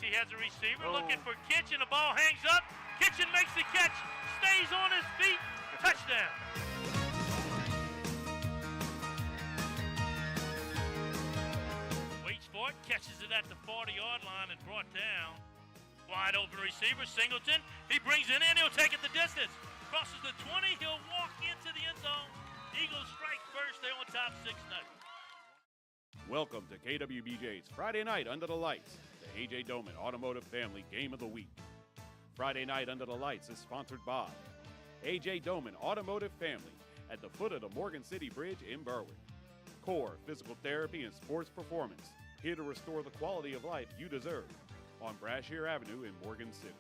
He has a receiver looking for Kitchen. The ball hangs up. Kitchen makes the catch. Stays on his feet. Touchdown. Waits for it. Catches it at the 40-yard line and brought down. Wide open receiver, Singleton. He brings it in. He'll take it the distance. Crosses the 20. He'll walk into the end zone. Eagles strike first. They're on top 6-0. Welcome to KWBJ's Friday Night Under the Lights, the A.J. Doman Automotive Family Game of the Week. Friday Night Under the Lights is sponsored by A.J. Doman Automotive Family at the foot of the Morgan City Bridge in Berwick. Core Physical Therapy and Sports Performance, here to restore the quality of life you deserve on Brashear Avenue in Morgan City.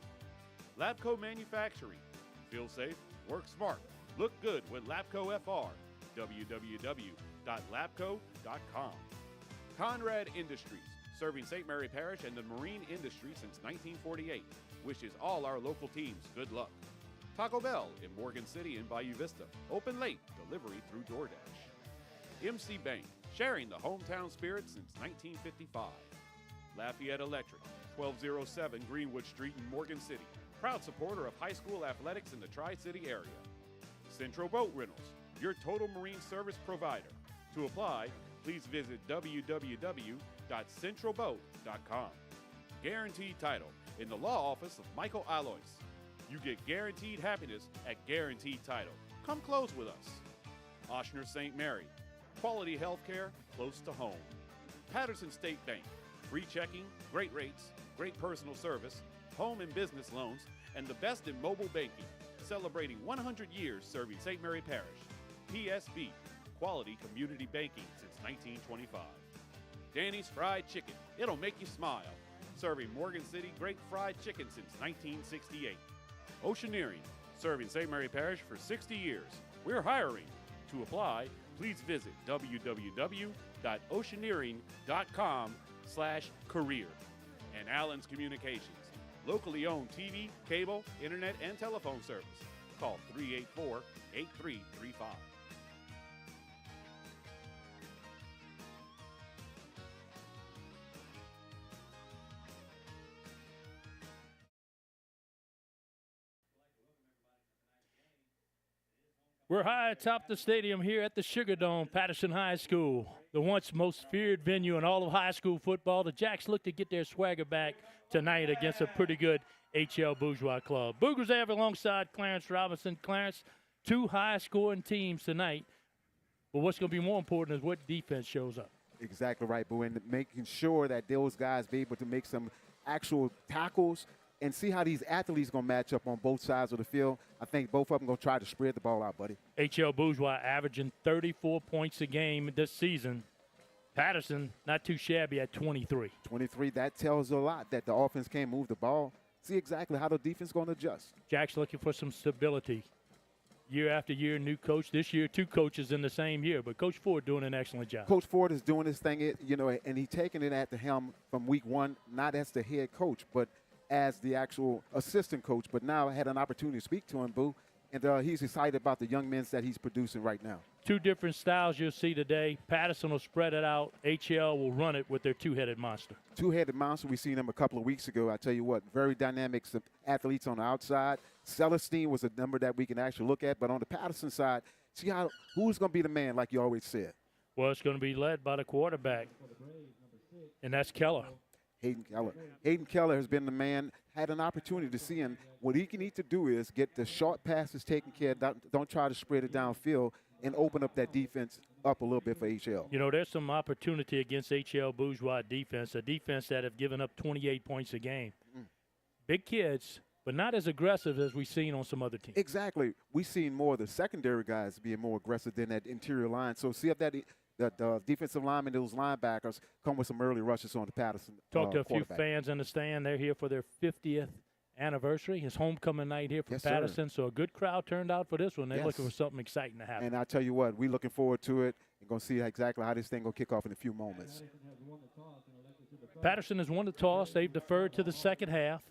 Labco Manufacturing, feel safe, work smart, look good with Labco FR, www.labco.com. Conrad Industries, serving St. Mary Parish and the marine industry since 1948, wishes all our local teams good luck. Taco Bell in Morgan City and Bayou Vista, open late, delivery through DoorDash. MC Bank, sharing the hometown spirit since 1955. Lafayette Electric, 1207 Greenwood Street in Morgan City, proud supporter of high school athletics in the Tri-City area. Central Boat Rentals, your total marine service provider. To apply, please visit www.centralboat.com. Guaranteed Title, in the law office of Michael Alois. You get guaranteed happiness at Guaranteed Title. Come close with us. Ochsner St. Mary, quality health care close to home. Patterson State Bank, free checking, great rates, great personal service, home and business loans, and the best in mobile banking. Celebrating 100 years serving St. Mary Parish. PSB, quality community banking since 1925. Danny's Fried Chicken, it'll make you smile. Serving Morgan City great fried chicken since 1968. Oceaneering, serving St. Mary Parish for 60 years. We're hiring. To apply, please visit www.oceaneering.com/career. And Allen's Communications, locally owned TV, cable, internet, and telephone service. Call 384-8335. We're high atop the stadium here at the Sugar Dome, Patterson High School, the once most feared venue in all of high school football. The Jacks look to get their swagger back tonight against a pretty good HL Bourgeois club. Boogers have alongside Clarence Robinson. Clarence, two high-scoring teams tonight. But what's going to be more important is what defense shows up. Exactly right, Boo, and making sure that those guys be able to make some actual tackles and see how these athletes going to match up on both sides of the field. I think both of them going to try to spread the ball out, buddy. HL Bourgeois averaging 34 points a game this season. Patterson, not too shabby at 23. 23, that tells a lot that the offense can't move the ball. See exactly how the defense is going to adjust. Jack's looking for some stability. Year after year, new coach. This year, two coaches in the same year, but Coach Ford doing an excellent job. Coach Ford is doing his thing, and he's taking it at the helm from week one, not as the head coach, but as the actual assistant coach. But now I had an opportunity to speak to him, Boo, and he's excited about the young men that he's producing right now. Two different styles you'll see today. Patterson will spread it out. HL will run it with their two-headed monster. Two-headed monster, we seen them a couple of weeks ago. I tell you what, very dynamic athletes on the outside. Celestine was a number that we can actually look at. But on the Patterson side, see who's going to be the man, like you always said. Well, it's going to be led by the quarterback, and that's Keller. Hayden Keller. Hayden Keller has been the man, had an opportunity to see him. What he need to do is get the short passes taken care of. Don't try to spread it downfield and open up that defense up a little bit for HL. You know, there's some opportunity against HL Bourgeois defense, a defense that have given up 28 points a game. Big kids, but not as aggressive as we've seen on some other teams. Exactly. We've seen more of the secondary guys being more aggressive than that interior line. So see if that the defensive linemen, those linebackers, come with some early rushes on the Patterson Talked to a few fans in the stand. They're here for their 50th anniversary. His homecoming night here for Patterson. Sir. So a good crowd turned out for this one. They're looking for something exciting to happen. And I tell you what, we're looking forward to it. We're going to see exactly how this thing will kick off in a few moments. Patterson has won the toss. They've deferred to the second half.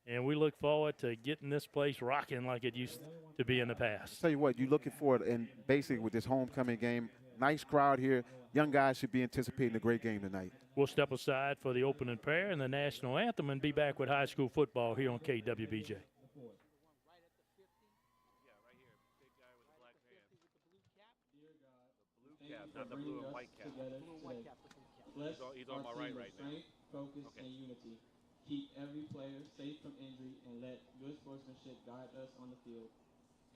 And we look forward to getting this place rocking like it used to be in the past. Tell you what, you're looking for it, and basically with this homecoming game, nice crowd here. young guys should be anticipating a great game tonight. We'll step aside for the opening prayer and the national anthem and be back with high school football here on KWBJ. Not the blue and white cap. He's on my right now. Focus, and unity. Keep every player safe from injury and let good sportsmanship guide us on the field.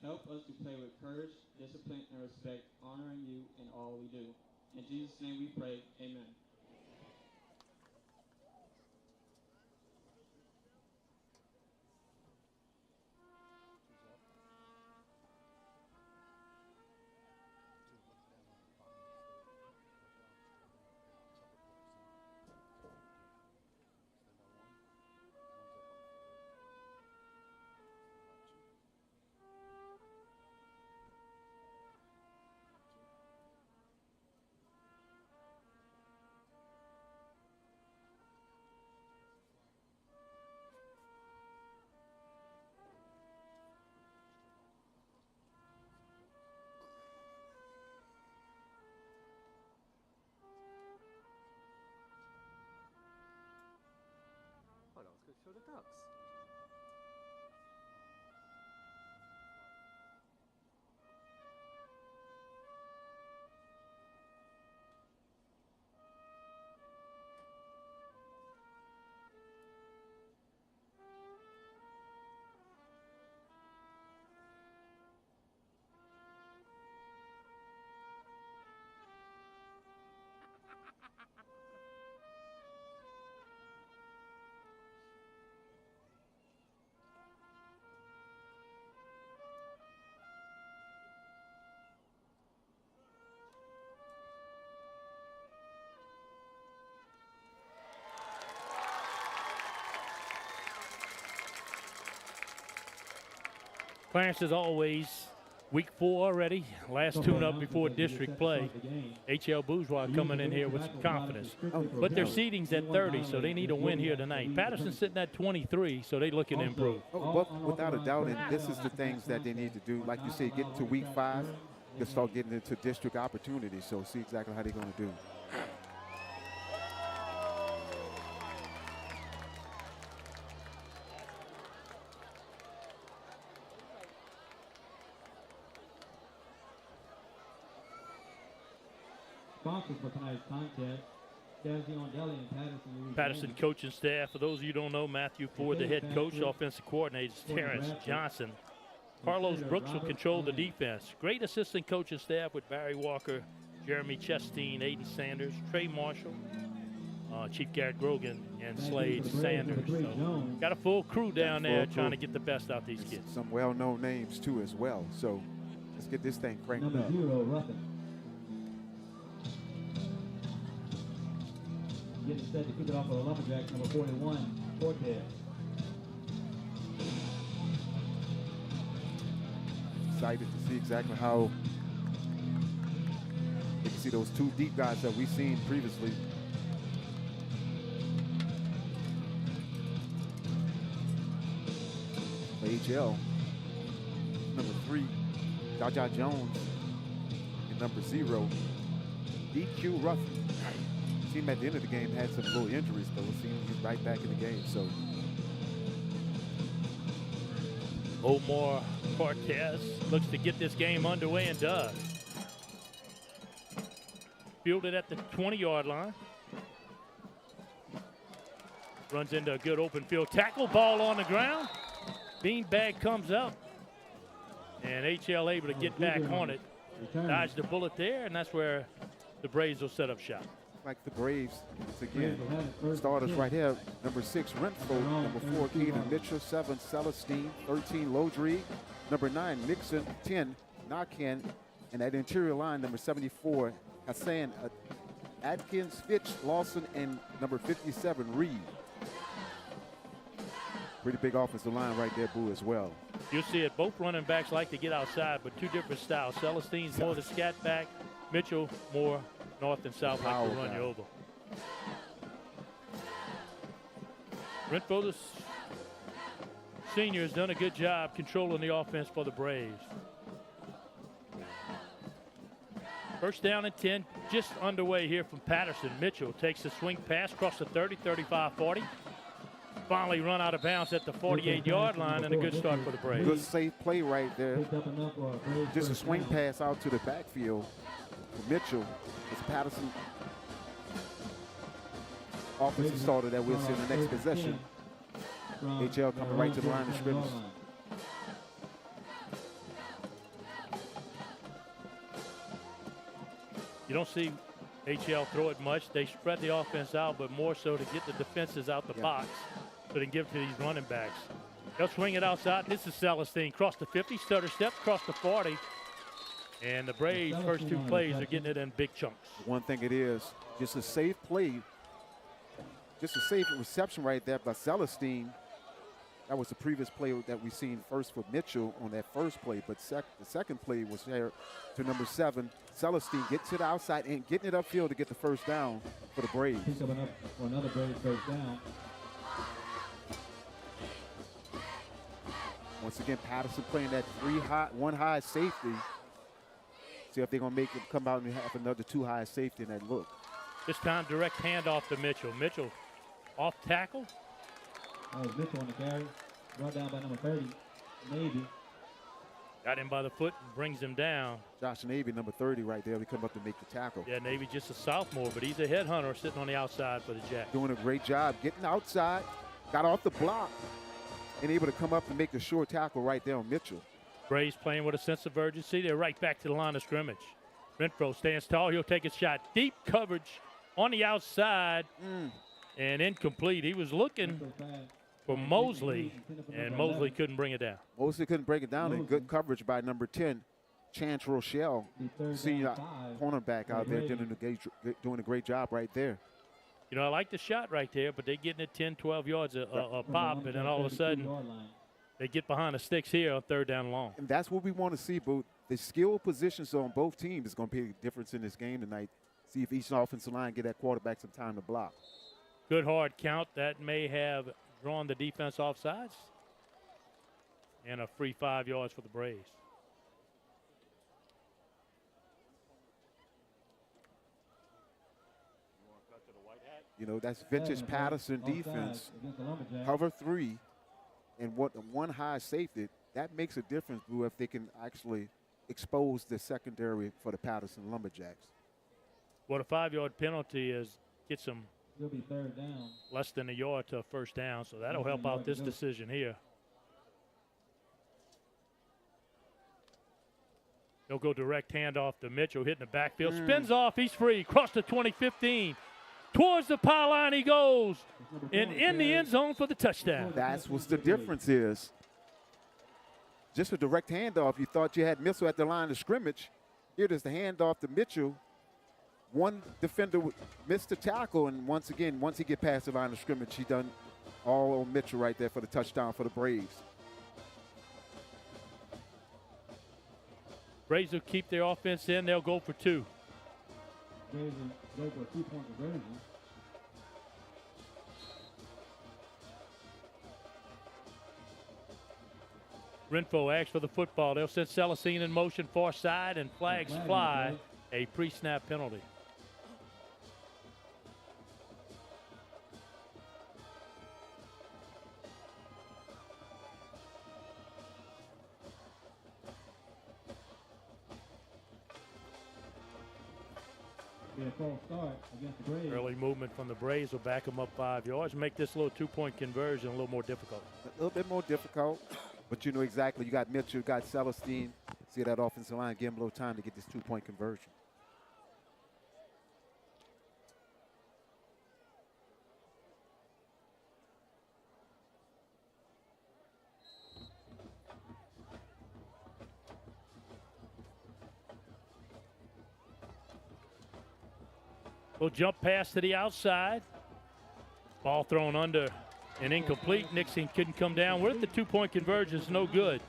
Help us to play with courage, discipline, and respect, honoring you in all we do. In Jesus' name we pray, amen. Hold on, let's go show the ducks. Clarence, as always, week 4 already. Last tune-up before district play. HL Bourgeois coming in here with some confidence. But their seeding's at 30, so they need a win here tonight. Patterson's sitting at 23, so they're looking to improve. But without a doubt, and this is the things that they need to do. Like you say, get to week 5, they start getting into district opportunities. So see exactly how they're going to do. Sponsors for tonight's contest, Deli and Patterson. Patterson coaching staff. For those of you who don't know, Matthew Ford, the head coach, offensive coordinator, Terrence Johnson. Carlos Brooks will control the defense. Great assistant coaching staff with Barry Walker, Jeremy Chasteen, Aiden Sanders, Trey Marshall, Chief Garrett Grogan, and Slade Sanders. So got a full crew down there trying to get the best out of these kids. Some well-known names, too, as well. So let's get this thing cranked up. Number 0, Ruffin. Getting set to kick it off for the Lumberjacks, number 41, Cortez. Excited to see exactly how you can see those two deep guys that we've seen previously. For HL, number 3, Jaja Jones, and number 0, DQ Ruffin. Team at the end of the game had some little injuries, but we'll see him get right back in the game. So Omar Cortez looks to get this game underway and does. Fielded at the 20-yard line. Runs into a good open field tackle, ball on the ground. Beanbag comes up, and HL able to get back on it. Dodged the bullet there, and that's where the Braves will set up shop. Like the Braves, once again, starters right here. Number 6, Renfro. Number 4, Keenan Mitchell. 7, Celestine. 13, Lodry. Number 9, Nixon. 10, Nakan. And that interior line, number 74, Hassan Atkins, Fitch, Lawson, and number 57, Reed. Pretty big offensive line right there, Boo, as well. You'll see it. Both running backs like to get outside, but two different styles. Celestine's more the scat back. Mitchell more north and south, like to run you over. Renfro, the senior, has done a good job controlling the offense for the Braves. First down and 10, just underway here from Patterson. Mitchell takes a swing pass across the 30, 35, 40. Finally run out of bounds at the 48-yard line, and a good start for the Braves. Good safe play right there. Just a swing pass out to the backfield for Mitchell. It's Patterson. Offensive starter that we'll see in the next possession. HL coming right to the line of scrimmage. You don't see HL throw it much. They spread the offense out, but more so to get the defenses out the box so they can give it to these running backs. They'll swing it outside. This is Celestine. Cross the 50, stutter step, cross the 40. And the Braves' first two plays are getting it in big chunks. One thing it is, just a safe play, just a safe reception right there by Celestine. That was the previous play that we seen first for Mitchell on that first play, but the second play was there to number 7. Celestine gets to the outside and getting it upfield to get the first down for the Braves. He's coming up for another Braves first down. Once again, Patterson playing that one high safety. See if they're going to make it come out and have another 2 high safety in that look. This time direct handoff to Mitchell. Mitchell off tackle. Mitchell on the carry. Brought down by number 30, Navy. Got him by the foot and brings him down. Josh Navy, number 30 right there. He come up to make the tackle. Yeah, Navy just a sophomore, but he's a headhunter sitting on the outside for the Jacks. Doing a great job getting outside, got off the block, and able to come up and make the short tackle right there on Mitchell. Braves playing with a sense of urgency. They're right back to the line of scrimmage. Renfro stands tall. He'll take a shot. Deep coverage on the outside and incomplete. He was looking for Mosley, and Mosley couldn't bring it down. Mosley couldn't break it down, and good coverage by number 10, Chance Rochelle, senior cornerback out there, doing a great job right there. You know, I like the shot right there, but they're getting it 10, 12 yards a pop, and then all of a sudden they get behind the sticks here on 3rd down and long. And that's what we want to see, Booth. The skill positions on both teams is going to be a difference in this game tonight. See if each offensive line get that quarterback some time to block. Good hard count. That may have drawn the defense off sides. And a free 5 yards for the Braves. You know, that's vintage Patterson defense. Cover 3 and one high safety. That makes a difference, Boo, if they can actually expose the secondary for the Patterson Lumberjacks. Well, the 5-yard penalty gets them It'll be 3rd down. less than a yard to a first down, so that'll help out this decision here. They'll go direct handoff to Mitchell, hitting the backfield. Spins off, he's free. Across the 20-15. Towards the pylon he goes. And in the end zone for the touchdown. That's what the difference is. Just a direct handoff. You thought you had Mitchell at the line of scrimmage. Here it is, the handoff to Mitchell. One defender missed the tackle, and once again, once he get past the line of scrimmage, he done all on Mitchell right there for the touchdown for the Braves. Braves will keep their offense in. They'll go for 2. Braves will go for a 2-point conversion. Renfro asks for the football. They'll send Celestine in motion far side, and flags fly. A pre-snap penalty. False start against the Braves. Early movement from the Braves will back them up 5 yards, make this little 2-point conversion a little more difficult. A little bit more difficult, but you know exactly. You got Mitchell, you got Celestine. See that offensive line, give him a little time to get this 2-point conversion. Will jump pass to the outside. Ball thrown under and incomplete. Nixon couldn't come down with it. The 2-point conversion is no good.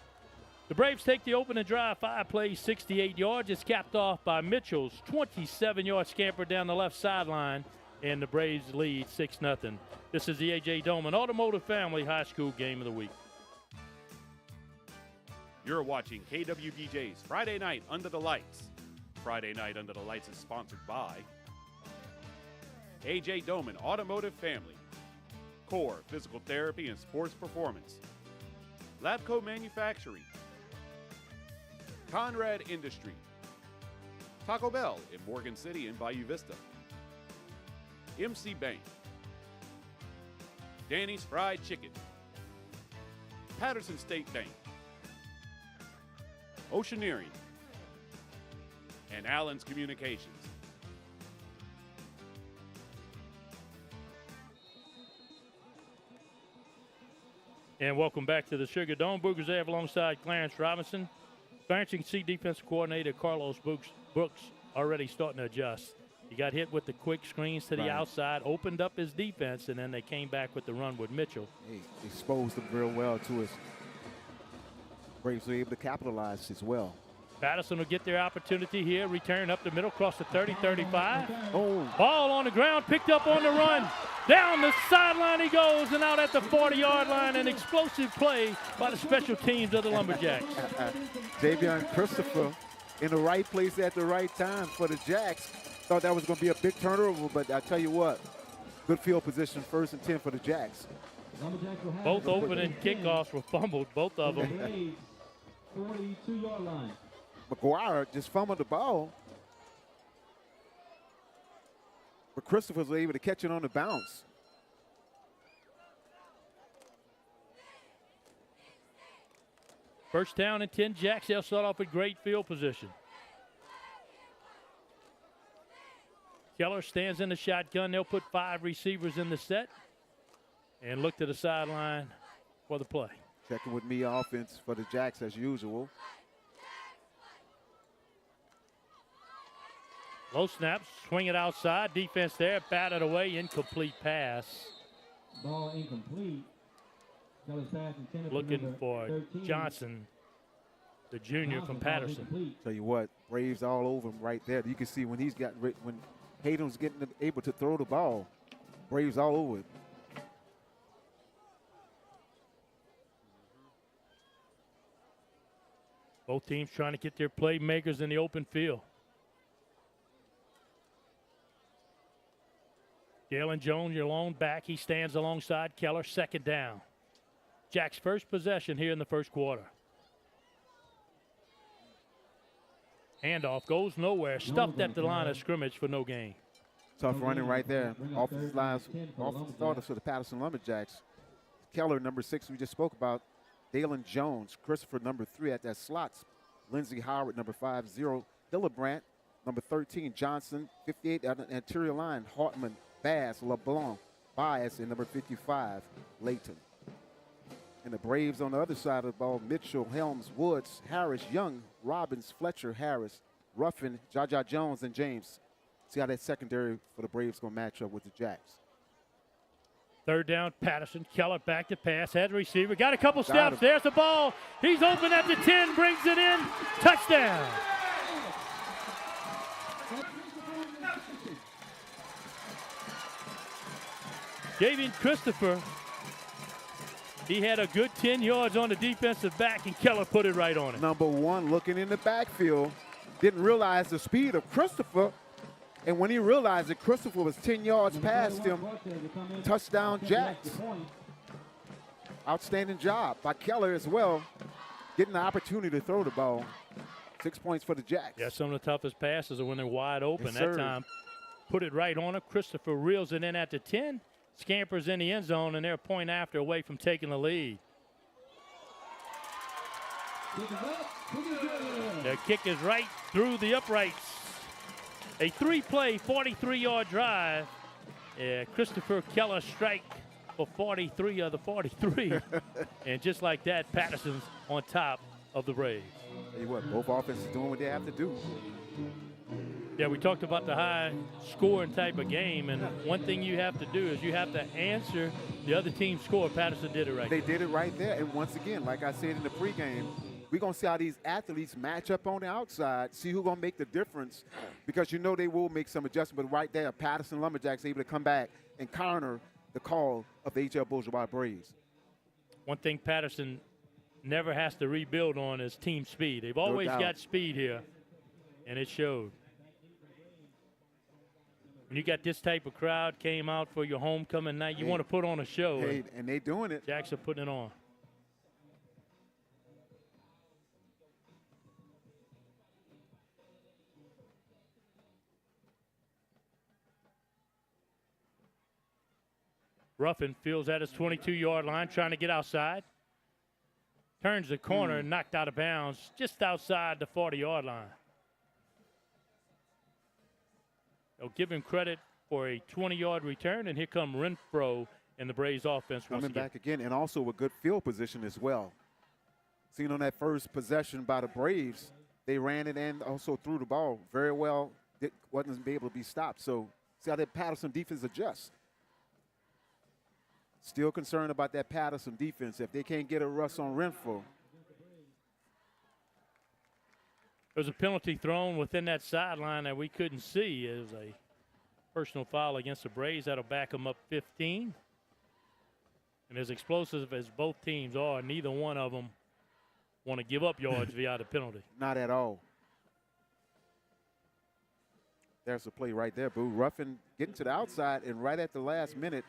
The Braves take the opening drive, 5 plays, 68 yards. It's capped off by Mitchell's 27-yard scamper down the left sideline, and the Braves lead 6-0. This is the A.J. Doman Automotive Family High School Game of the Week. You're watching KWBJ's Friday Night Under the Lights. Friday Night Under the Lights is sponsored by A.J. Doman Automotive Family, Core Physical Therapy and Sports Performance, Labco Manufacturing, Conrad Industry, Taco Bell in Morgan City and Bayou Vista, MC Bank, Danny's Fried Chicken, Patterson State Bank, Oceaneering, and Allen's Communications. And welcome back to the Sugar Dome. Boogers Ave alongside Clarence Robinson. Clarence, you can see defensive coordinator Carlos Brooks already starting to adjust. He got hit with the quick screens to the outside, opened up his defense, and then they came back with the run with Mitchell. He exposed them real well to his. Braves were able to capitalize as well. Patterson will get their opportunity here. Return up the middle, across the 30-35. Oh. Ball on the ground, picked up on the run. Down the sideline he goes, and out at the 40-yard line. An explosive play by the special teams of the Lumberjacks. Javion Christopher in the right place at the right time for the Jacks. Thought that was going to be a big turnover, but I tell you what, good field position, 1st and 10 for the Jacks. Both opening kickoffs were fumbled, both of them. 42-yard line. McGuire just fumbled the ball, but Christopher was able to catch it on the bounce. First down and 10, Jacks. They'll start off with great field position. Keller stands in the shotgun. They'll put 5 receivers in the set and look to the sideline for the play. Checking with me offense for the Jacks as usual. Low snaps, swing it outside. Defense there, batted away, incomplete pass. Ball incomplete. Keller's pass intended Looking for 13. Johnson, the junior from Patterson. Tell you what, Braves all over him right there. You can see when when Hayden's able to throw the ball, Braves all over it. Both teams trying to get their playmakers in the open field. Galen Jones, your lone back. He stands alongside Keller, 2nd down. Jack's first possession here in the first quarter. Handoff goes nowhere. Stuffed at the line of scrimmage for no gain. Tough running right there. Off the starters for the Patterson Lumberjacks. Keller, number 6, we just spoke about. Dalen Jones, Christopher, number 3 at that slots. Lindsey Howard, number 5-0. Hillebrand, number 13. Johnson, 58 at the interior line. Hartman, Bass, LeBlanc, Bias, and number 55, Layton. And the Braves on the other side of the ball, Mitchell, Helms, Woods, Harris, Young, Robbins, Fletcher, Harris, Ruffin, Jaja Jones, and James. See how that secondary for the Braves going to match up with the Jacks. 3rd down, Patterson. Keller back to pass, has a receiver. Got a couple steps. There's the ball. He's open at the 10, brings it in. Touchdown. Javion Christopher, he had a good 10 yards on the defensive back, and Keller put it right on it. Number 1 looking in the backfield. Didn't realize the speed of Christopher. And when he realized that Christopher was 10 yards past him, touchdown Jacks. Outstanding job by Keller as well, getting the opportunity to throw the ball. 6 points for the Jacks. Yeah, some of the toughest passes are when they're wide open. Yes, that sir. time, put it right on him. Christopher reels it in at the 10. Scampers in the end zone, and they're a point after away from taking the lead. The kick is right through the uprights. A 3-play, 43-yard drive. Christopher Keller strike for 43 of the 43. And just like that, Patterson's on top of the Braves. Tell you what, both offenses doing what they have to do. Yeah, we talked about the high scoring type of game, and one thing you have to do is you have to answer the other team's score. Patterson did it right. They did it right there, and once again, like I said in the pregame, we're going to see how these athletes match up on the outside, see who's going to make the difference, because you know they will make some adjustments. But right there, Patterson Lumberjacks able to come back and counter the call of the HL Bourgeois Braves. One thing Patterson never has to rebuild on is team speed. They've always got speed here. And it showed. When you got this type of crowd came out for your homecoming night, you want to put on a show. Hey, and they doing it. Jacks are putting it on. Ruffin fields at his 22-yard line, trying to get outside. Turns the corner and knocked out of bounds just outside the 40-yard line. They'll give him credit for a 20-yard return, and here come Renfro and the Braves offense coming back again, and also a good field position as well. Seen on that first possession by the Braves, they ran it and also threw the ball very well. It wasn't able to be stopped. So see how that Patterson defense adjusts. Still concerned about that Patterson defense. If they can't get a rush on Renfro. There's a penalty thrown within that sideline that we couldn't see. It was a personal foul against the Braves. That'll back them up 15. And as explosive as both teams are, neither one of them want to give up yards via the penalty. Not at all. There's a play right there, Boo. Ruffin getting to the outside, and right at the last minute,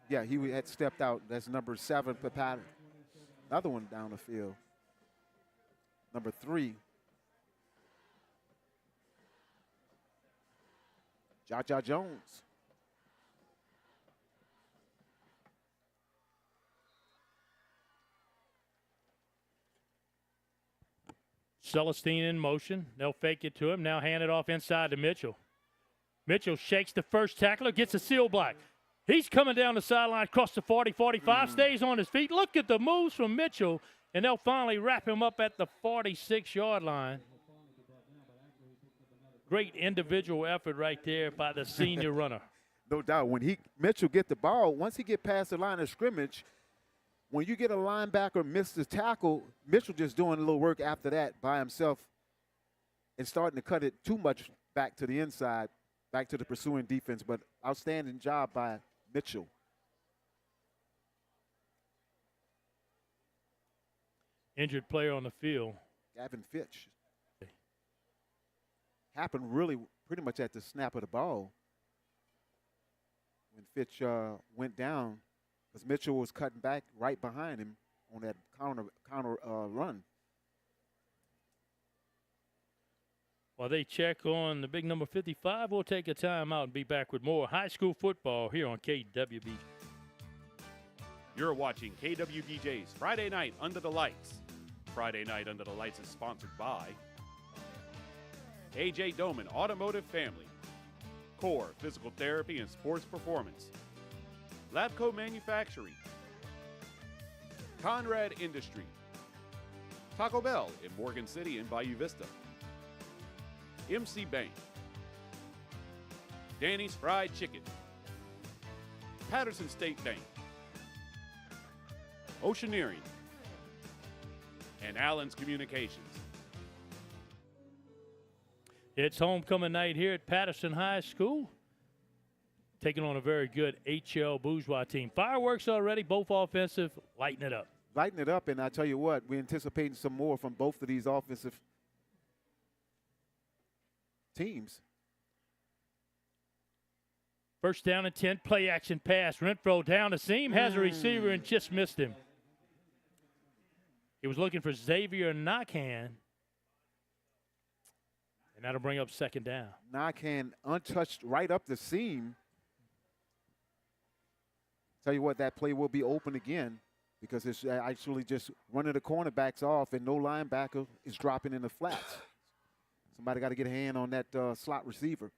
yeah, he had stepped out. That's number 7 for Patterson. Another one down the field. Number 3. Jaja Jones. Celestine in motion. They'll fake it to him. Now hand it off inside to Mitchell. Mitchell shakes the first tackler, gets a seal block. He's coming down the sideline across the 40, 45, stays on his feet. Look at the moves from Mitchell, and they'll finally wrap him up at the 46-yard line. Great individual effort right there by the senior runner. No doubt. When Mitchell get the ball, once he get past the line of scrimmage, when you get a linebacker miss the tackle, Mitchell just doing a little work after that by himself and starting to cut it too much back to the inside, back to the pursuing defense. But outstanding job by Mitchell. Injured player on the field. Gavin Fitch. Happened really pretty much at the snap of the ball when Fitch went down, because Mitchell was cutting back right behind him on that counter run. While they check on the big number 55, we'll take a timeout and be back with more high school football here on KWB. You're watching KWBJ's Friday Night Under the Lights. Friday Night Under the Lights is sponsored by A.J. Doman Automotive Family, Core Physical Therapy and Sports Performance, Labco Manufacturing, Conrad Industry, Taco Bell in Morgan City and Bayou Vista, MC Bank, Danny's Fried Chicken, Patterson State Bank, Oceaneering, and Allen's Communications. It's homecoming night here at Patterson High School, taking on a very good HL Bourgeois team. Fireworks already, both offensive, lighting it up. Lighting it up, and I tell you what, we're anticipating some more from both of these offensive teams. First down and 10, play action pass. Renfro down the seam, has a receiver and just missed him. He was looking for Xavier Knockhand. And that'll bring up second down. Knockhand untouched right up the seam. Tell you what, that play will be open again because it's actually just running the cornerbacks off and no linebacker is dropping in the flats. Somebody got to get a hand on that slot receiver.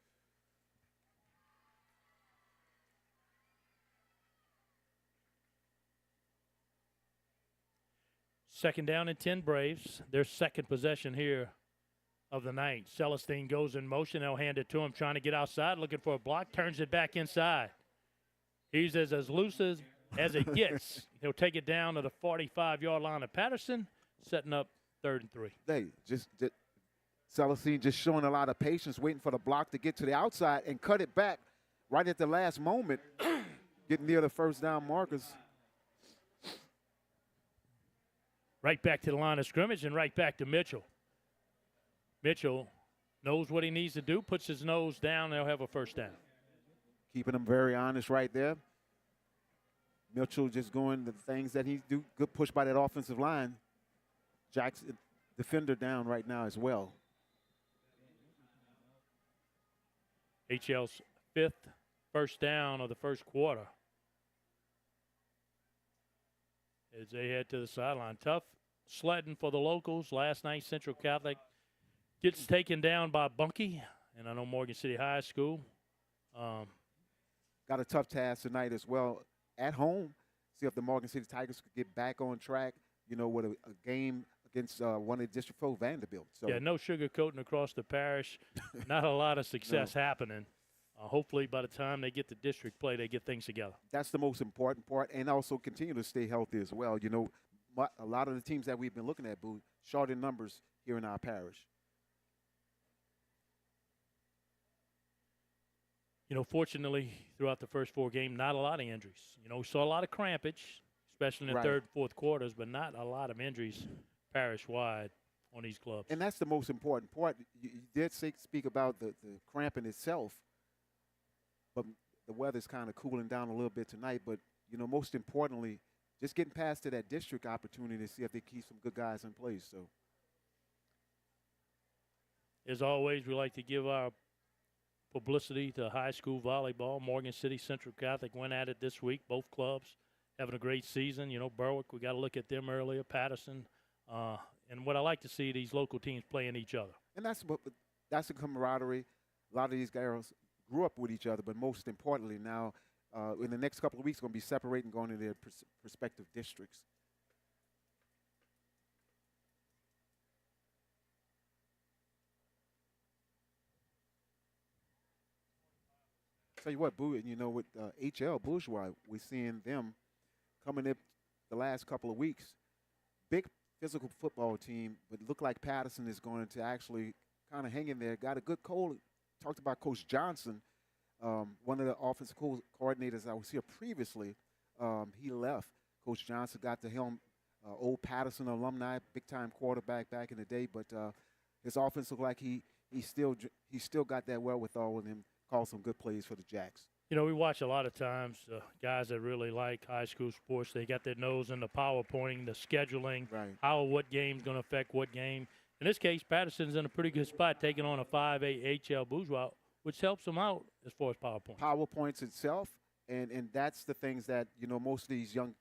Second down and 10 Braves. Their second possession here of the night. Celestine goes in motion. They'll hand it to him, trying to get outside, looking for a block, turns it back inside. He's as loose as it gets. He'll take it down to the 45-yard line of Patterson, setting up 3rd and 3. They just Celestine just showing a lot of patience, waiting for the block to get to the outside and cut it back right at the last moment, getting near the first down markers. Right back to the line of scrimmage and right back to Mitchell. Mitchell knows what he needs to do, puts his nose down, they'll have a first down. Keeping them very honest right there. Mitchell just going the things that he do. Good push by that offensive line. Jackson, defender down right now as well. HL's 5th first down of the first quarter. As they head to the sideline. Tough sledding for the locals. Last night, Central Catholic gets taken down by Bunkie, and I know Morgan City High School. Got a tough task tonight as well at home. See if the Morgan City Tigers could get back on track, with a game against one of the District 4, Vanderbilt. So. Yeah, no sugarcoating across the parish. Not a lot of success happening. Hopefully by the time they get to district play, they get things together. That's the most important part, and also continue to stay healthy as well. A lot of the teams that we've been looking at, Boo, short in numbers here in our parish. Fortunately, throughout the first 4 games, not a lot of injuries. We saw a lot of crampage, especially in the third and fourth quarters, but not a lot of injuries parish-wide on these clubs. And that's the most important part. You did speak about the cramping itself, but the weather's kind of cooling down a little bit tonight. But, most importantly, just getting past to that district opportunity to see if they keep some good guys in place. So, as always, we like to give our publicity to high school volleyball. Morgan City Central Catholic went at it this week. Both clubs having a great season. Berwick, we got to look at them earlier. Patterson. And what I like to see, these local teams playing each other. And that's the camaraderie. A lot of these girls grew up with each other, but most importantly now, in the next couple of weeks, going to be separating, going to their respective districts. Tell you what, Boo, with HL Bourgeois, we're seeing them coming up the last couple of weeks. Big physical football team, but look like Patterson is going to actually kind of hang in there. Got a good coach. Talked about Coach Johnson, one of the offensive coordinators I was here previously. He left. Coach Johnson got the helm, old Patterson alumni, big-time quarterback back in the day, but his offense looked like he still got that wherewithal with him. Called some good plays for the Jacks. We watch a lot of times guys that really like high school sports. They got their nose in the PowerPointing, the scheduling, what game's going to affect what game. In this case, Patterson's in a pretty good spot taking on a 5A HL Bourgeois, which helps them out as far as PowerPoint. PowerPoints itself, and that's the things that, most of these young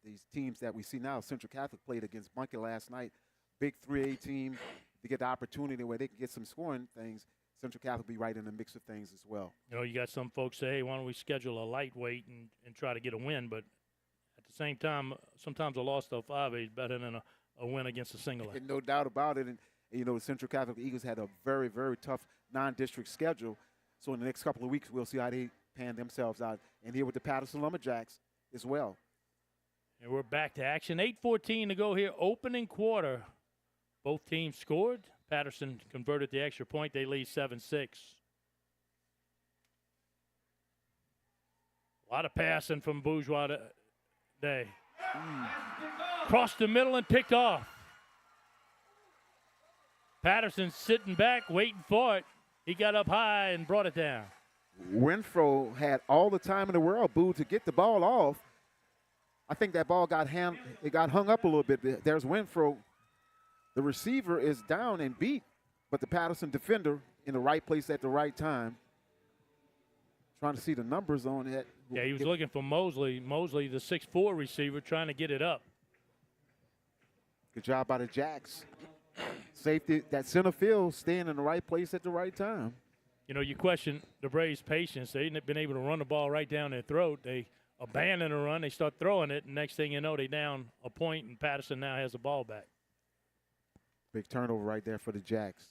these teams that we see now. Central Catholic played against Bunkie last night. Big 3A team to get the opportunity where they can get some scoring things. Central Catholic will be right in the mix of things as well. You got some folks say, hey, why don't we schedule a lightweight and try to get a win? But at the same time, sometimes a loss to a 5A is better than a win against a single A. No doubt about it. And the Central Catholic Eagles had a very, very tough non-district schedule. So in the next couple of weeks, we'll see how they pan themselves out. And here with the Patterson Lumberjacks as well. And we're back to action. 8:14 to go here, opening quarter. Both teams scored. Patterson converted the extra point. They lead 7-6. A lot of passing from Bourgeois today. Crossed the middle and picked off. Patterson sitting back, waiting for it. He got up high and brought it down. Winfro had all the time in the world, Boo, to get the ball off. I think that ball got hung up a little bit. There's Winfro. The receiver is down and beat, but the Patterson defender in the right place at the right time. Trying to see the numbers on it. Yeah, he was looking for Mosley. Mosley, the 6'4" receiver, trying to get it up. Good job by the Jacks. Safety, that center field, staying in the right place at the right time. You question the Braves' patience. They've been able to run the ball right down their throat. They abandon a run. They start throwing it, and next thing you know, they down a point, and Patterson now has the ball back. Big turnover right there for the Jacks.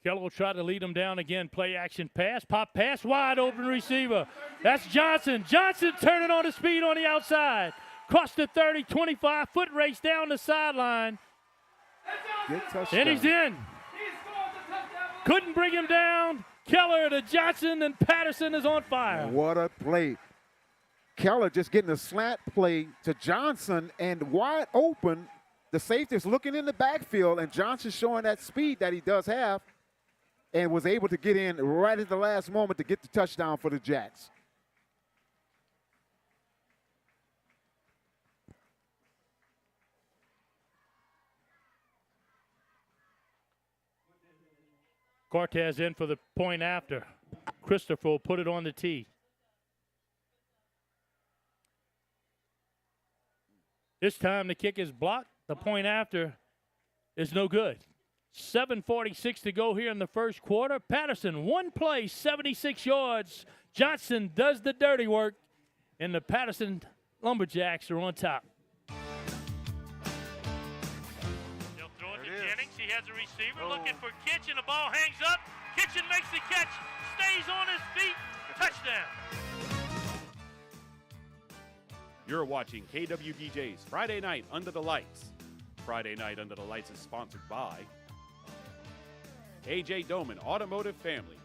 Keller will try to lead them down again. Play action pass. Pop pass. Wide open receiver. That's Johnson. Johnson turning on the speed on the outside. Cross the 30, 25-foot race down the sideline. Good touchdown. And he's in. Couldn't bring him down. Keller to Johnson, and Patterson is on fire. What a play. Keller just getting a slant play to Johnson, and wide open the safety is looking in the backfield, and Johnson showing that speed that he does have and was able to get in right at the last moment to get the touchdown for the Jacks. Cortez in for the point after. Christopher will put it on the tee. This time the kick is blocked. The point after is no good. 7:46 to go here in the first quarter. Patterson, one play, 76 yards. Johnson does the dirty work, and the Patterson Lumberjacks are on top. They'll throw it to Jennings. He has a receiver looking for Kitchen. The ball hangs up. Kitchen makes the catch, stays on his feet. Touchdown. You're watching KWDJ's Friday Night Under the Lights. Friday Night Under the Lights is sponsored by A.J. Doman Automotive Family,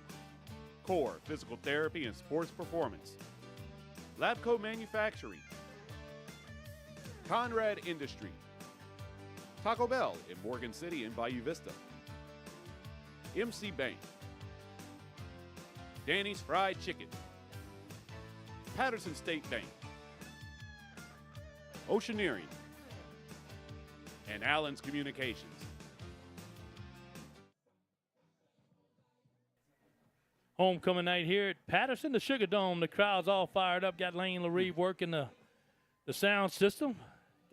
Core Physical Therapy and Sports Performance, Labco Manufacturing, Conrad Industry, Taco Bell in Morgan City and Bayou Vista, MC Bank, Danny's Fried Chicken, Patterson State Bank, Oceaneering, and Allen's Communications. Homecoming night here at Patterson, the Sugar Dome. The crowd's all fired up. Got Lane LaRive working the sound system.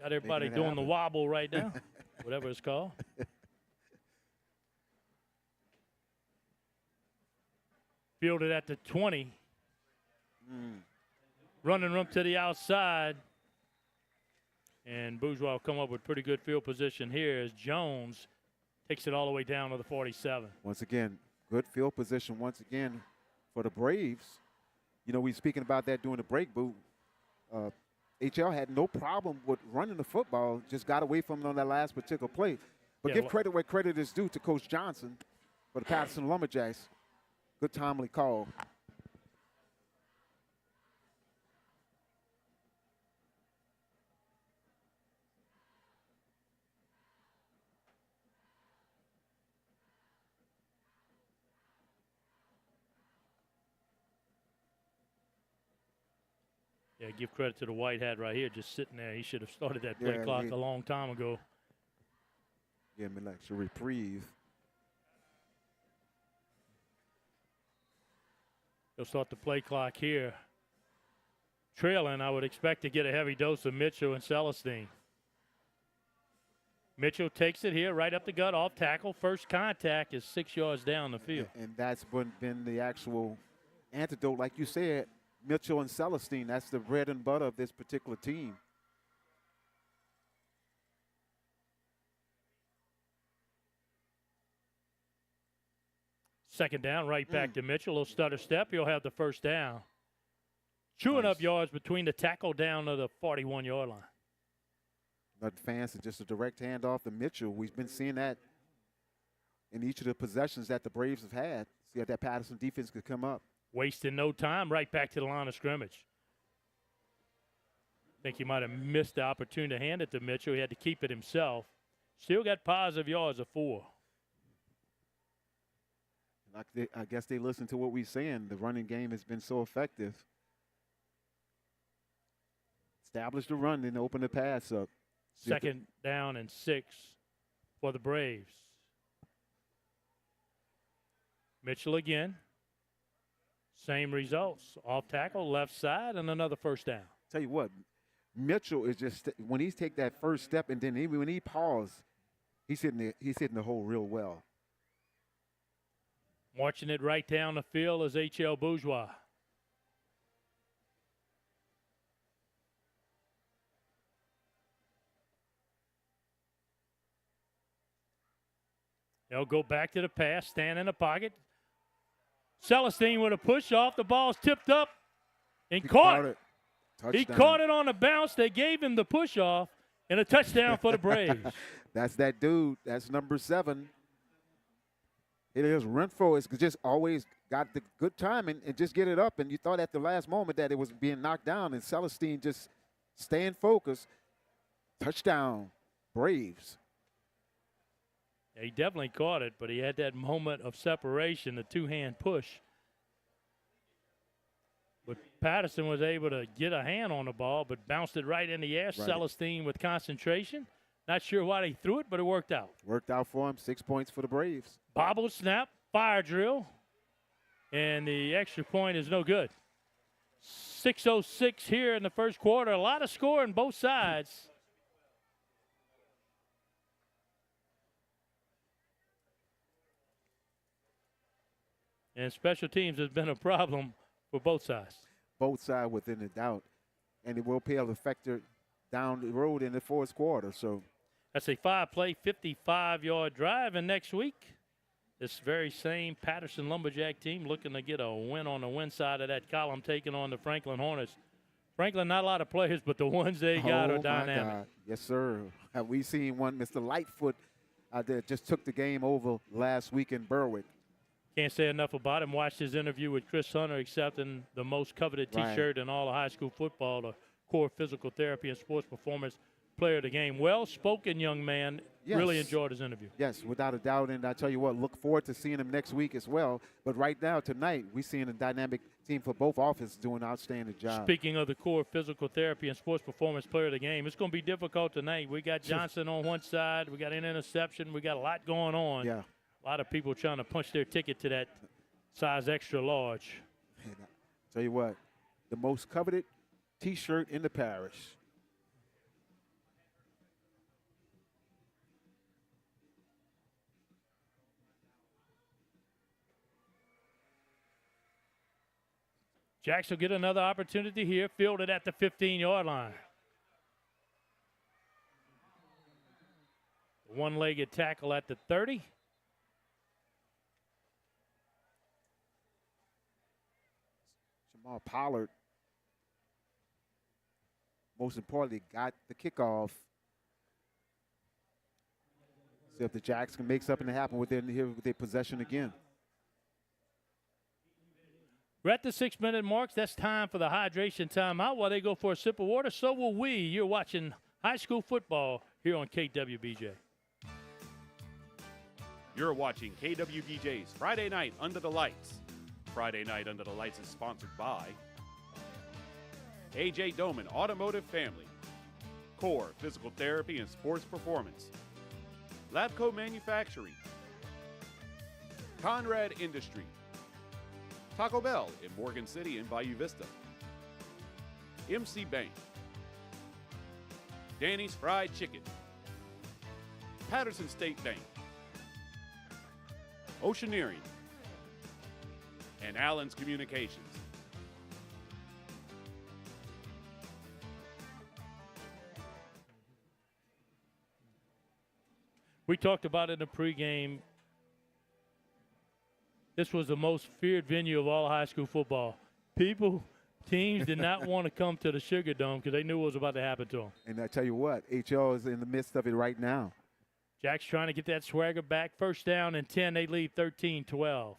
Got everybody doing the wobble right now, whatever it's called. Fielded at the 20. Running room to the outside. And Bourgeois will come up with pretty good field position here as Jones takes it all the way down to the 47. Once again, good field position once again for the Braves. You know, we speaking about that during the break, Boo. HL had no problem with running the football, just got away from it on that last particular play. But give credit where credit is due to Coach Johnson for the Patterson Lumberjacks. Good timely call. Yeah, give credit to the white hat right here, just sitting there. He should have started that play clock a long time ago. Give him an extra reprieve. He'll start the play clock here. Trailing, I would expect to get a heavy dose of Mitchell and Celestine. Mitchell takes it here, right up the gut, off tackle. First contact is 6 yards down the field. And that's been the actual antidote, like you said. Mitchell and Celestine, that's the bread and butter of this particular team. Second down, right back to Mitchell. He'll stutter step. He'll have the first down. Chewing up yards between the tackle down to the 41-yard line. Not fancy, just a direct handoff to Mitchell. We've been seeing that in each of the possessions that the Braves have had. See if that Patterson defense could come up. Wasting no time, right back to the line of scrimmage. I think he might have missed the opportunity to hand it to Mitchell. He had to keep it himself. Still got positive yards of 4. I guess they listen to what we're saying. The running game has been so effective. Establish the run, then open the pass up. Second down and 6 for the Braves. Mitchell again. Same results. Off tackle, left side, and another first down. Tell you what, Mitchell is just, when he's take that first step and then when he paused, he's hitting the hole real well. Marching it right down the field is HL Bourgeois. They'll go back to the pass, stand in the pocket. Celestine with a push off. The ball's tipped up and caught it. He caught it on the bounce. They gave him the push off and a touchdown for the Braves. That's that dude. That's number 7. It is Renfro. It's just always got the good timing and just get it up. And you thought at the last moment that it was being knocked down, and Celestine just staying focused. Touchdown. Braves. Yeah, he definitely caught it, but he had that moment of separation, the two-hand push. But Patterson was able to get a hand on the ball, but bounced it right in the air. Right. Celestine with concentration. Not sure why they threw it, but it worked out. Worked out for him. 6 points for the Braves. Bobble snap, fire drill, and the extra point is no good. 6:06 here in the first quarter. A lot of scoring both sides. And special teams has been a problem for both sides. Both sides within a doubt. And it will pay a factor down the road in the fourth quarter. So that's a 5-play, 55-yard drive. And next week, this very same Patterson Lumberjack team looking to get a win on the win side of that column, taking on the Franklin Hornets. Franklin, not a lot of players, but the ones they got are dynamic. My God. Yes, sir. Have we seen one, Mr. Lightfoot, that just took the game over last week in Berwick. Can't say enough about him. Watched his interview with Chris Hunter accepting the most coveted T-shirt in all of high school football, the core physical therapy and sports performance player of the game. Well-spoken young man. Yes. Really enjoyed his interview. Yes, without a doubt. And I tell you what, look forward to seeing him next week as well. But right now, tonight, we're seeing a dynamic team for both offenses doing an outstanding job. Speaking of the core physical therapy and sports performance player of the game, it's going to be difficult tonight. We got Johnson on one side. We got an interception. We got a lot going on. Yeah. A lot of people trying to punch their ticket to that size extra large. And tell you what, the most coveted T-shirt in the parish. Jacks will get another opportunity here, fielded at the 15-yard line. One-legged tackle at the 30. Jamal Pollard, most importantly, got the kickoff. See if the Jacks can make something happen with their possession again. We're at the 6-minute marks. That's time for the hydration timeout. While they go for a sip of water, so will we. You're watching high school football here on KWBJ. You're watching KWBJ's Friday Night Under the Lights. Friday Night Under the Lights is sponsored by A.J. Doman Automotive Family, Core Physical Therapy and Sports Performance, Labco Manufacturing, Conrad Industry, Taco Bell in Morgan City and Bayou Vista, MC Bank, Danny's Fried Chicken, Patterson State Bank, Oceaneering, and Allen's Communications. We talked about it in the pregame. This was the most feared venue of all high school football. Teams did not want to come to the Sugar Dome because they knew what was about to happen to them. And I tell you what, HL is in the midst of it right now. Jack's trying to get that swagger back. First down and 10. They lead 13-12.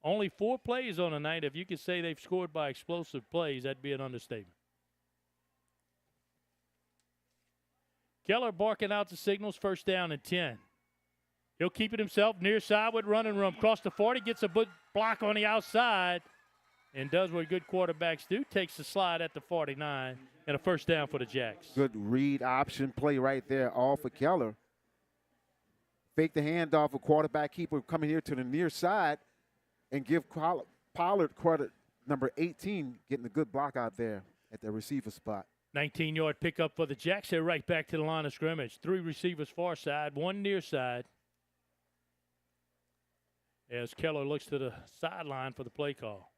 Only 4 plays on the night. If you could say they've scored by explosive plays, that'd be an understatement. Keller barking out the signals. First down and 10. He'll keep it himself near side with running room. Cross the 40, gets a good block on the outside, and does what good quarterbacks do. Takes the slide at the 49, and a first down for the Jacks. Good read option play right there, all for Keller. Fake the handoff, a quarterback keeper coming here to the near side, and give Pollard number 18 getting a good block out there at the receiver spot. 19-yard pickup for the Jacks. They're right back to the line of scrimmage. 3 receivers far side, 1 near side. As Keller looks to the sideline for the play call.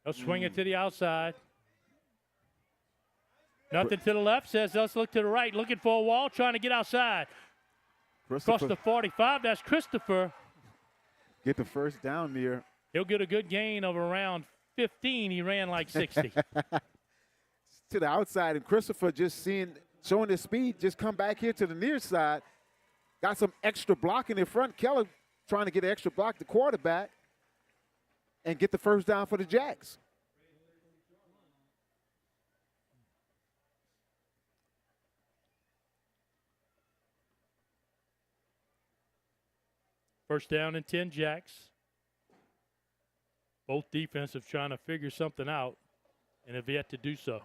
They'll swing it to the outside. Nothing to the left. Says let's look to the right. Looking for a wall. Trying to get outside. Across the 45. That's Christopher. Get the first down there. He'll get a good gain of around 15. He ran like 60. To the outside, and Christopher just showing his speed, just come back here to the near side. Got some extra blocking in front. Keller trying to get an extra block, the quarterback. and get the first down for the Jacks. First down and 10 Jacks. Both defensive trying to figure something out and have yet to do so.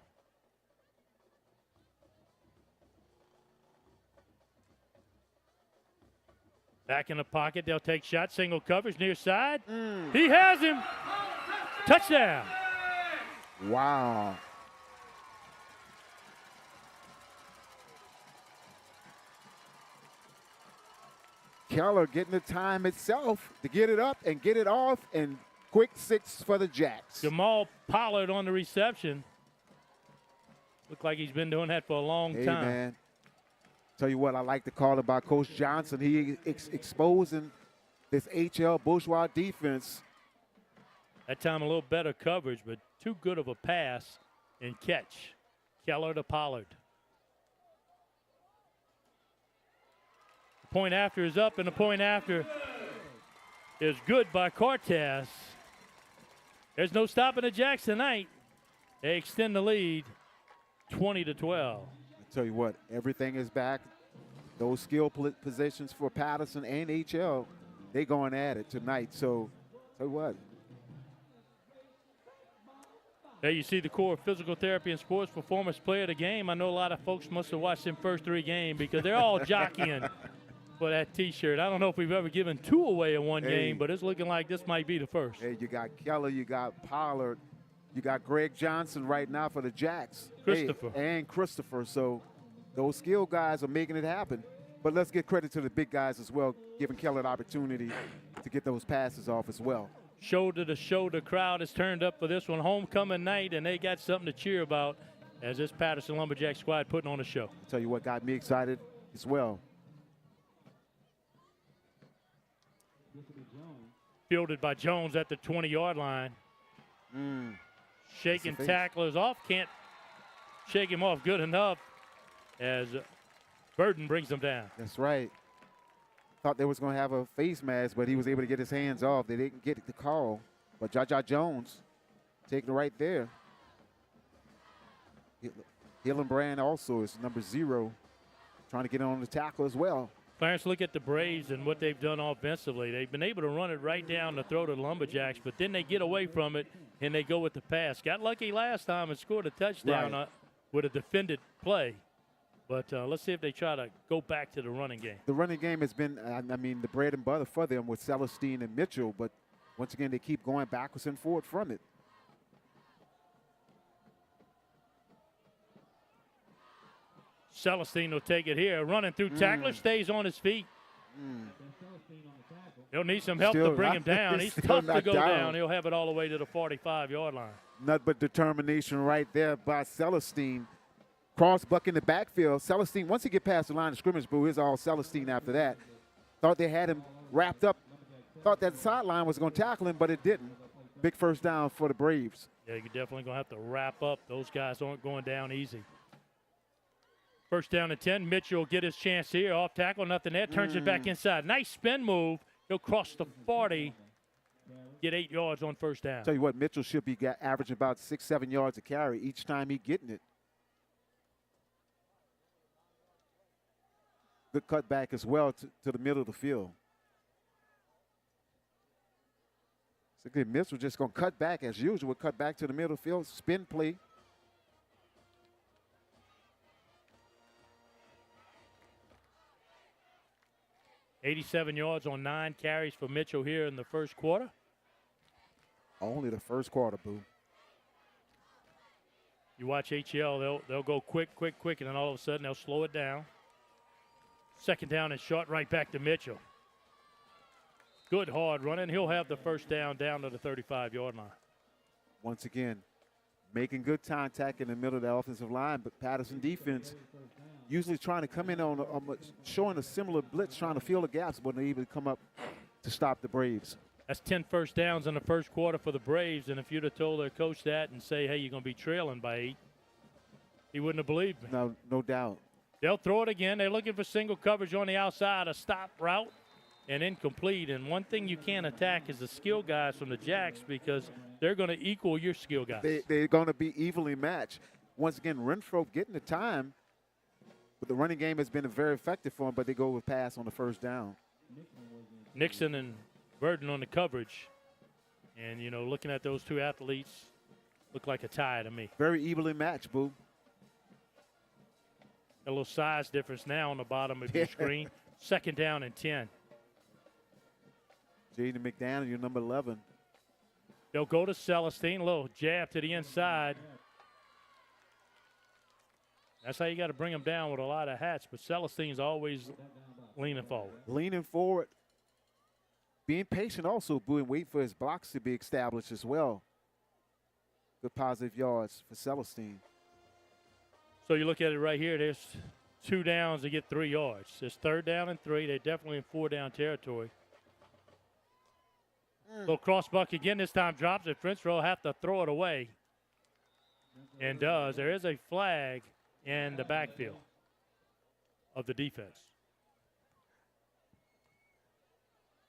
Back in the pocket, they'll take shot, single coverage near side. He has him. Touchdown. Wow. Keller getting the time itself to get it up and get it off, and quick 6 for the Jacks. Jamal Pollard on the reception. Looked like he's been doing that for a long time. Man. Tell you what, I like the call about Coach Johnson. He exposing this HL Bourgeois defense. That time a little better coverage, but too good of a pass and catch. Keller to Pollard. The point after is up, and the point after is good by Cortez. There's no stopping the Jacks tonight. They extend the lead 20-12. I tell you what, everything is back. Those skill positions for Patterson and HL, they going at it tonight. So, tell you what. There you see the core physical therapy and sports performance player of the game. I know a lot of folks must have watched them first 3 games because they're all jockeying for that T-shirt. I don't know if we've ever given 2 away in one game, but it's looking like this might be the first. Hey, you got Keller, you got Pollard, you got Greg Johnson right now for the Jacks. Christopher. Hey, and Christopher. So those skill guys are making it happen. But let's give credit to the big guys as well, giving Keller an opportunity to get those passes off as well. Shoulder to shoulder crowd is turned up for this one. Homecoming night, and they got something to cheer about as this Patterson Lumberjack squad putting on a show. I'll tell you what got me excited as well. Fielded by Jones at the 20-yard line. Shaking tacklers off. Can't shake him off good enough as Burden brings him down. That's right. Thought they was going to have a face mask, but he was able to get his hands off. They didn't get the call. But Jaja Jones taking it right there. Hillenbrand also is number 0, trying to get on the tackle as well. Clarence, look at the Braves and what they've done offensively. They've been able to run it right down the throat of the Lumberjacks, but then they get away from it and they go with the pass. Got lucky last time and scored a touchdown with a defended play. But let's see if they try to go back to the running game. The running game has been, I mean, the bread and butter for them with Celestine and Mitchell, but once again, they keep going backwards and forward from it. Celestine will take it here. Running through tackler, stays on his feet. He'll need some help to bring him down. He's tough to go down. He'll have it all the way to the 45-yard line. Not but determination right there by Celestine. Cross buck in the backfield. Celestine, once he get past the line of scrimmage, boo, it's all Celestine after that. Thought they had him wrapped up. Thought that sideline was going to tackle him, but it didn't. Big first down for the Braves. Yeah, you're definitely going to have to wrap up. Those guys aren't going down easy. First down and 10. Mitchell will get his chance here. Off tackle, nothing there. Turns it back inside. Nice spin move. He'll cross the 40. Get 8 yards on first down. Tell you what, Mitchell should be averaging about 6-7 yards a carry each time he getting it. Good cutback as well to the middle of the field. So again, Mitchell just going to cut back as usual. Cut back to the middle of the field. Spin play. $87 yards on 9 carries for Mitchell here in the first quarter. Only the first quarter, boo. You watch HL, they'll go quick, and then all of a sudden they'll slow it down. Second down and short, right back to Mitchell. Good hard running. He'll have the first down to the 35-yard line. Once again, making good contact in the middle of the offensive line, but Patterson defense usually trying to come in on showing a similar blitz, trying to fill the gaps, but they even come up to stop the Braves. That's 10 first downs in the first quarter for the Braves, and if you'd have told their coach that and say, hey, you're going to be trailing by 8, he wouldn't have believed me. No doubt. They'll throw it again. They're looking for single coverage on the outside, a stop route. and incomplete. And one thing you can't attack is the skill guys from the Jacks because they're going to equal your skill guys. They're going to be evenly matched. Once again, Renfro getting the time, but the running game has been very effective for him, but they go with pass on the first down. Nixon and Burden on the coverage. And, you know, looking at those two athletes, look like a tie to me. Very evenly matched, Boo. A little size difference now on the bottom of your screen. Second down and 10. Jaden McDaniel, number 11. They'll go to Celestine. A little jab to the inside. That's how you got to bring them down with a lot of hats. But Celestine's always leaning forward. Leaning forward. Being patient also, Boo, and wait for his blocks to be established as well. Good positive yards for Celestine. So you look at it right here. There's 2 downs to get 3 yards. There's 3rd down and 3. They're definitely in 4-down territory. Little cross buck again. This time drops it. Renfro have to throw it away. And does. There is a flag in the backfield of the defense.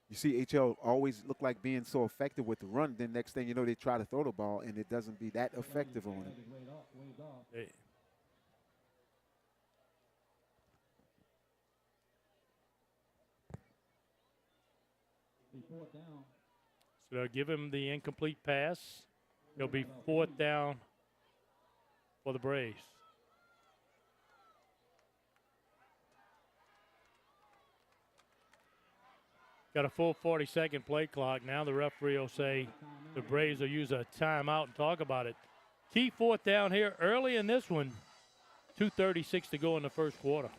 You see HL always look like being so effective with the run. Then next thing you know, they try to throw the ball, and it doesn't be that effective on it. Hey. So they'll give him the incomplete pass. It'll be 4th down for the Braves. Got a full 40-second play clock. Now the referee will say the Braves will use a timeout and talk about it. Key 4th down here early in this one. 2:36 to go in the first quarter.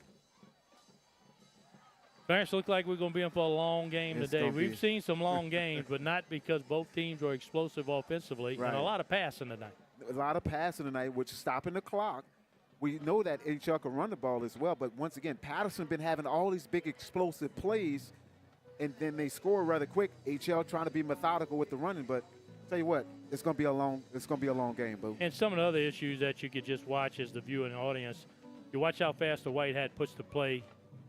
Parents, look like we're going to be in for a long game today. We've seen some long games, but not because both teams are explosive offensively. Right. And a lot of passing tonight. A lot of passing tonight, which is stopping the clock. We know that HL can run the ball as well, but once again, Patterson been having all these big explosive plays, and then they score rather quick. HL trying to be methodical with the running, but tell you what, it's going to be a long game, Boo. And some of the other issues that you could just watch as the viewing audience, you watch how fast the white hat puts the play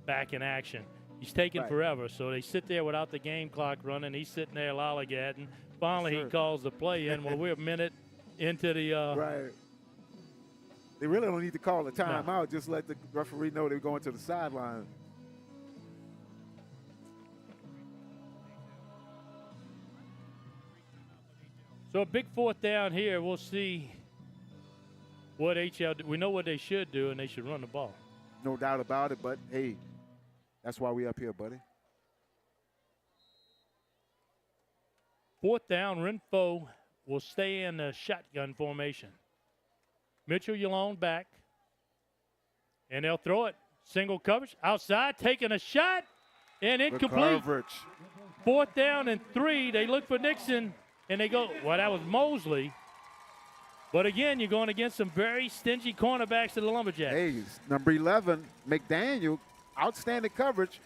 back in action. He's taking forever, so they sit there without the game clock running. He's sitting there lollygagging. Finally, he calls the play in. Well, we're a minute into the right. They really don't need to call a timeout. Just let the referee know they're going to the sideline. So a big 4th down here. We'll see what HL – we know what they should do, and they should run the ball. No doubt about it, but, hey, that's why we up here, buddy. 4th down, Renfro will stay in the shotgun formation. Mitchell Yalone back, and they'll throw it. Single coverage, outside, taking a shot, and incomplete. 4th down and 3. They look for Nixon, and they go, well, that was Mosley. But, again, you're going against some very stingy cornerbacks of the Lumberjacks. Hey, number 11, McDaniel, outstanding coverage.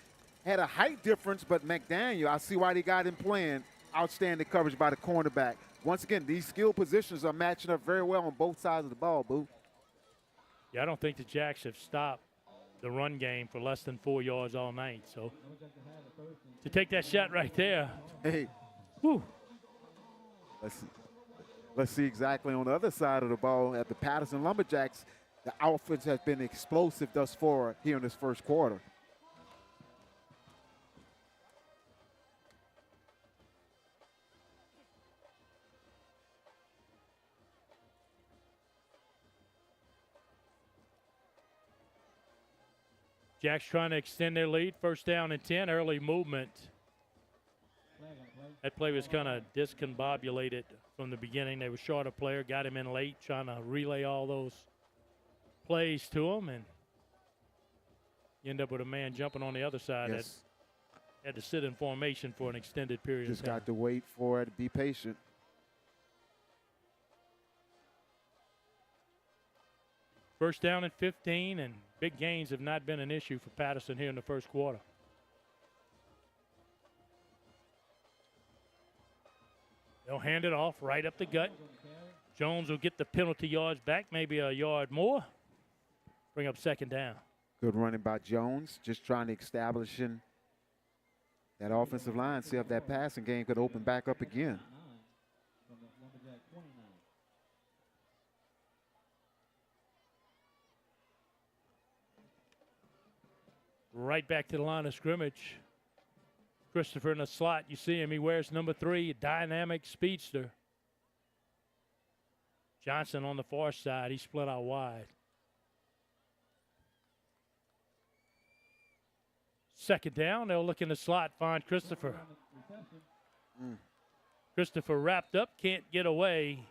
Had a height difference, but McDaniel, I see why they got him playing. Outstanding coverage by the cornerback. Once again, these skill positions are matching up very well on both sides of the ball, Boo. Yeah, I don't think the Jacks have stopped the run game for less than 4 yards all night. So to take that shot right there. Hey. Whew. Let's see exactly on the other side of the ball at the Patterson Lumberjacks. The offense has been explosive thus far here in this first quarter. Jacks trying to extend their lead. 1st down and 10. Early movement. That play was kind of discombobulated from the beginning. They were short a player, got him in late, trying to relay all those plays to him, and you end up with a man jumping on the other side that had to sit in formation for an extended period of time. Just got to wait for it, be patient. First down and 15, and big gains have not been an issue for Patterson here in the first quarter. They'll hand it off right up the gut. Jones will get the penalty yards back, maybe a yard more. Bring up 2nd down. Good running by Jones, just trying to establish That offensive line, see if that passing game could open back up again. From the Lumberjack 29. Right back to the line of scrimmage. Christopher in the slot. You see him. He wears number 3, a dynamic speedster. Johnson on the far side. He split out wide. Second down. They'll look in the slot, find Christopher. Christopher wrapped up, can't get away.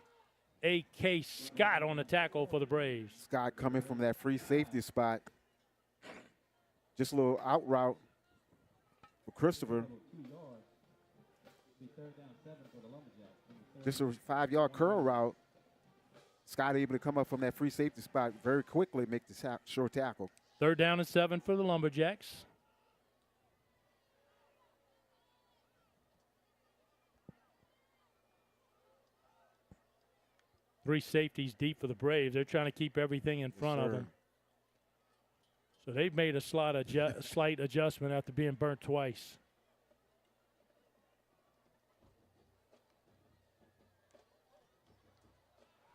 A.K. Scott on the tackle for the Braves. Scott coming from that free safety spot. Just a little out route for Christopher. Just a 5-yard curl route. Scott able to come up from that free safety spot very quickly, make the short tackle. 3rd down and 7 for the Lumberjacks. Three safeties deep for the Braves. They're trying to keep everything in front of them. So they've made a slight adjustment after being burnt twice.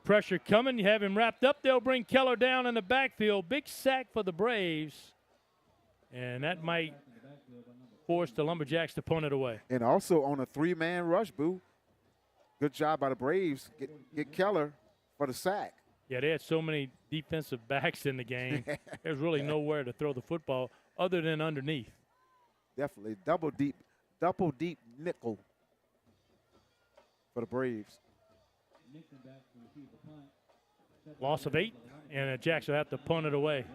Pressure coming. You have him wrapped up. They'll bring Keller down in the backfield. Big sack for the Braves. And that might force the Lumberjacks to punt it away. And also on a 3-man rush, Boo. Good job by the Braves. Get Keller for the sack. Yeah, they had so many defensive backs in the game. There's really nowhere to throw the football other than underneath. Definitely. Double deep nickel for the Braves. Loss of 8, and the Jacks will have to punt it away.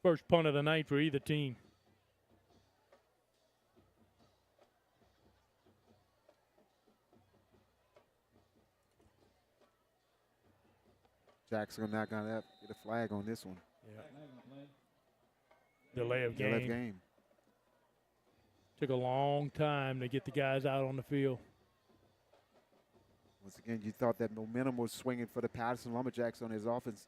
First punt of the night for either team. Jackson not going to get a flag on this one. Yeah. Delay of game. Took a long time to get the guys out on the field. Once again, you thought that momentum was swinging for the Patterson Lumberjacks on his offense.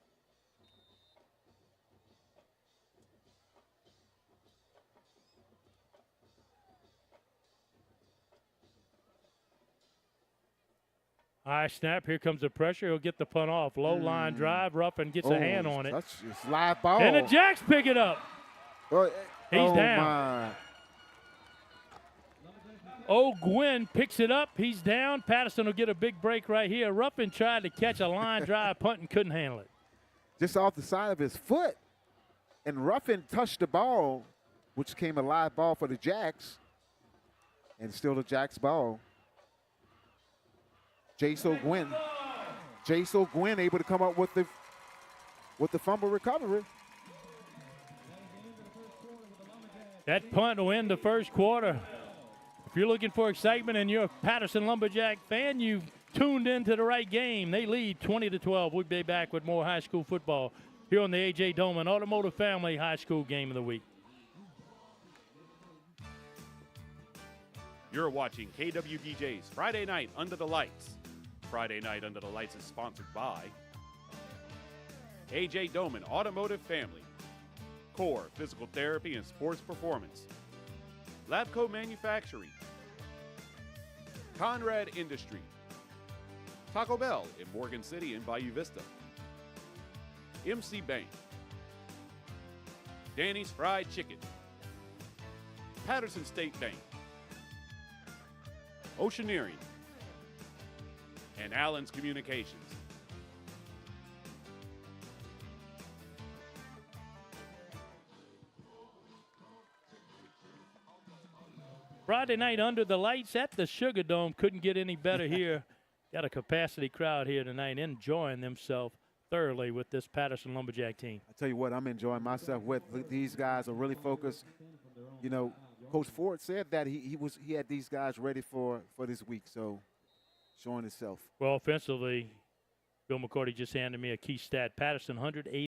High snap. Here comes the pressure. He'll get the punt off. Low line drive. Ruffin gets a hand on it. It's live ball. And the Jacks pick it up. He's down. My. Gwynn picks it up. He's down. Patterson will get a big break right here. Ruffin tried to catch a line drive punt and couldn't handle it. Just off the side of his foot. And Ruffin touched the ball, which came a live ball for the Jacks. And still the Jacks ball. Jace O'Gwynn able to come up with the fumble recovery. That punt will end the first quarter. If you're looking for excitement and you're a Patterson Lumberjack fan, you've tuned into the right game. They lead 20-12. We'll be back with more high school football here on the A.J. Doman Automotive Family High School Game of the Week. You're watching KWBJ's Friday Night Under the Lights. Friday Night Under the Lights is sponsored by A.J. Doman Automotive Family, Core Physical Therapy and Sports Performance, Labco Manufacturing, Conrad Industry, Taco Bell in Morgan City and Bayou Vista, MC Bank, Danny's Fried Chicken, Patterson State Bank, Oceaneering, and Allen's Communications. Friday night under the lights at the Sugar Dome. Couldn't get any better here. Got a capacity crowd here tonight enjoying themselves thoroughly with this Patterson Lumberjack team. I tell you what, I'm enjoying myself with these guys are really focused. You know, Coach Ford said that he had these guys ready for this week, so showing itself. Well, offensively, Bill McCarty just handed me a key stat. Patterson 180.